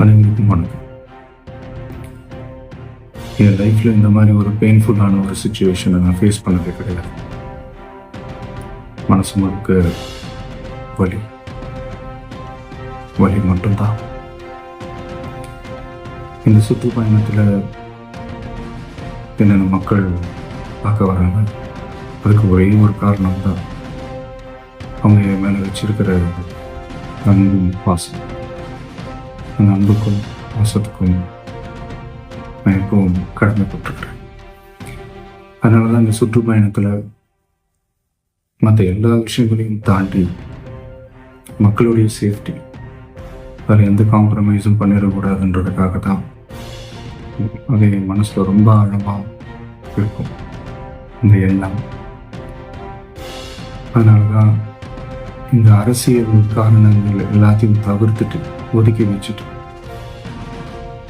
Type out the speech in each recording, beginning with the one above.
அனைவருக்கும் வணக்கம். என் லைஃப்பில் இந்த மாதிரி ஒரு பெயின்ஃபுல்லான ஒரு சுச்சுவேஷனை நான் ஃபேஸ் பண்ணதே கிடையாது. மனசு முழுக்க வலி வலி மட்டும்தான். இந்த சுற்றுப்பயணத்தில் என்னென்ன மக்கள் பார்க்க வராங்க, அதுக்கு ஒரே ஒரு காரணம் தான் அவங்க என் மேலே வச்சிருக்கிற அன்பும் பாசம். அந்த அன்புக்கும் பாசத்துக்கும் நான் எப்பவும் கடமைப்பட்டிருக்கிறேன். அதனால தான் இந்த சுற்றுப்பயணத்தில் மற்ற எல்லா விஷயங்களையும் தாண்டி மக்களுடைய சேஃப்டி, அதில் எந்த காம்ப்ரமைஸும் பண்ணிடக்கூடாதுன்றதுக்காக தான் அது என் மனசில் ரொம்ப ஆழமாக இருக்கும் இந்த எண்ணம். அதனால தான் இந்த அரசியல் காரணங்கள் எல்லாத்தையும் தவிர்த்துட்டு ஒதுக்கி வச்சுட்டு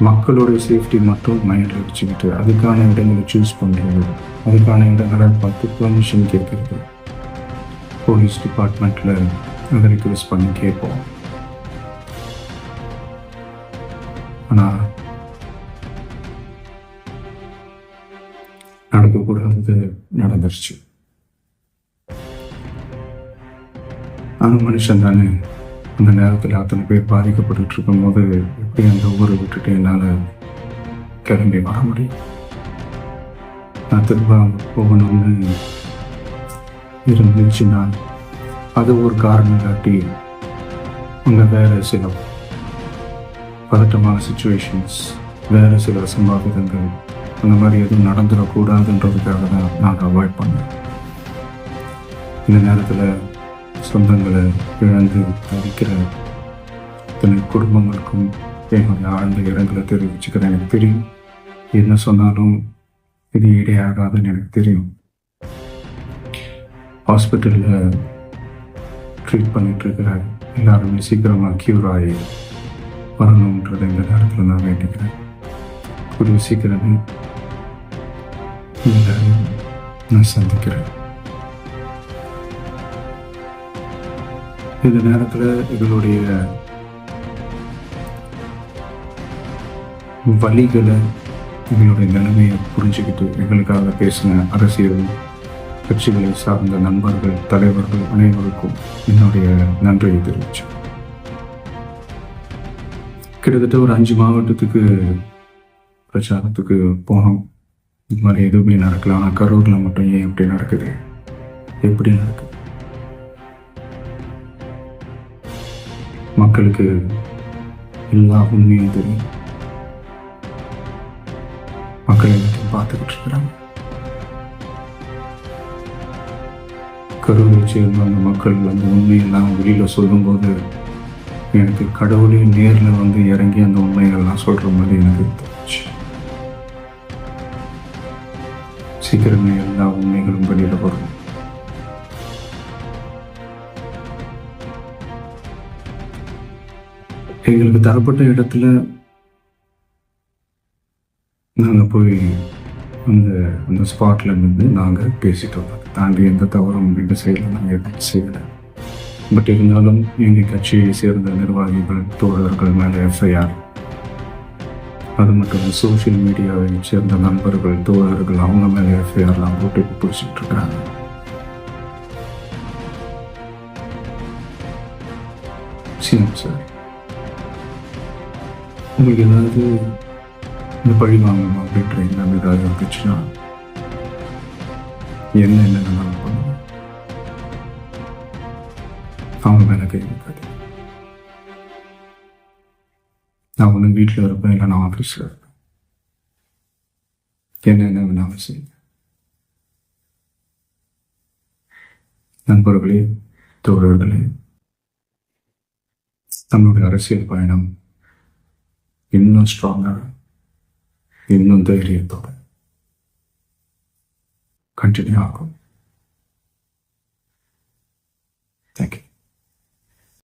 மக்களுடைய சேஃப்டி மட்டும் மைண்டில் வச்சுக்கிட்டு அதுக்கான இடங்களை சூஸ் பண்ணுறது, அதுக்கான இடங்களை பார்த்து பெர்மிஷன் கேட்கறது, போலீஸ் டிபார்ட்மெண்ட்டில் அதை ரிக்வெஸ்ட் பண்ணி கேட்போம். ஆனால் நடக்கக்கூடாது நடந்துருச்சு. அந்த மனுஷன் தானே அந்த நேரத்தில் அத்தனை பேர் பாதிக்கப்பட்டு இருக்கும்போது எப்படி அந்த ஊரை விட்டுட்டு என்னால் கிளம்பி வர முடியும்? நான் திரும்ப போகணும்னு இருந்துச்சுன்னா அது ஒரு காரணம் காட்டி அங்கே வேறு சில பதட்டமான சுச்சுவேஷன்ஸ், வேறு சில சம்பாவிதங்கள் அந்த மாதிரி எதுவும் நடந்துடக்கூடாதுன்றதுக்காக தான் நான் அவாய்ட் பண்ணேன். இந்த நேரத்தில் சொந்தங்களை இழந்து தவிக்கிற இத்தனை குடும்பங்களுக்கும் என்னுடைய ஆழ்ந்த இடங்களை தெரிவிச்சுக்கிறேன். எனக்கு தெரியும், என்ன சொன்னாலும் இது இடையாகாதுன்னு எனக்கு தெரியும். ஹாஸ்பிட்டலில் ட்ரீட் பண்ணிட்டு இருக்கிற எல்லாருமே சீக்கிரமாக க்யூர் ஆகி வரணுன்றதை இந்த நேரத்தில் நான் வேண்டிக்கிறேன். கூடிய சீக்கிரமே எல்லாரையும் நான் சந்திக்கிறேன். இந்த நேரத்தில் எங்களுடைய வழிகளை, எங்களுடைய நிலைமையை புரிஞ்சுக்கிட்டு எங்களுக்காக பேசின அரசியல் கட்சிகளை சார்ந்த நண்பர்கள், தலைவர்கள் அனைவருக்கும் என்னுடைய நன்றியை தெரிவித்தேன். கிட்டத்தட்ட ஒரு 5 மாவட்டத்துக்கு பிரச்சாரத்துக்கு போனோம். இது மாதிரி எதுவுமே நடக்கல. ஆனால் கரூரில் மட்டும் ஏன் எப்படி நடக்குது, எப்படி நடக்குது? மக்களுக்கு எல்லா உண்மையும் தெரியும். மக்கள் எல்லாத்தையும் பார்த்துக்கிட்டு இருக்கிறாங்க. கரூரை சேர்ந்த அந்த மக்கள் அந்த உண்மையெல்லாம் வெளியில் சொல்லும்போது எனக்கு கடவுளே நேரில் வந்து இறங்கி அந்த உண்மைகள்லாம் சொல்கிற மாதிரி எனக்கு தோணுச்சு. சீக்கிரமே எல்லா உண்மைகளும் வெளியில் வரும். எங்களுக்கு தரப்பட்ட இடத்துல நாங்கள் போய் அந்த ஸ்பாட்டில் இருந்து நாங்கள் பேசிட்டோம். தாண்டி எந்த தவறும் எங்கள் சைடில் நாங்கள் எதுவும் செய்யலை. பட் இருந்தாலும் எங்கள் கட்சியை சேர்ந்த நிர்வாகிகள், தோழர்கள் மேலே எஃப்ஐஆர், அது மட்டும் இல்லை சோஷியல் மீடியாவை சேர்ந்த நண்பர்கள், தோழர்கள் அவங்க மேலே எஃப்ஐஆர்லாம் போட்டு பிடிச்சிட்டு இருக்கிறாங்க. சிஎம் சார், உங்களுக்கு ஏதாவது இந்த பழி வாங்கணும் அப்படின்ற எண்ணம் ஏதாவது இருந்துச்சுன்னா என்ன நான் பண்ணுவேன். அவங்க மேலே கை வைக்காது. நான் ஒன்று வீட்டில் இருப்பேன், இல்லை நான் ஆஃபீஸில் இருப்பேன். என்ன வேணாலும் செய்யுங்க. நண்பர்களே, தோழர்களே, நம்மளுடைய அரசியல் பயணம் இன்னும் ஸ்ட்ராங்காக, இன்னும் தைரியத்தோட கண்டினியூ ஆகும். தேங்க்யூ.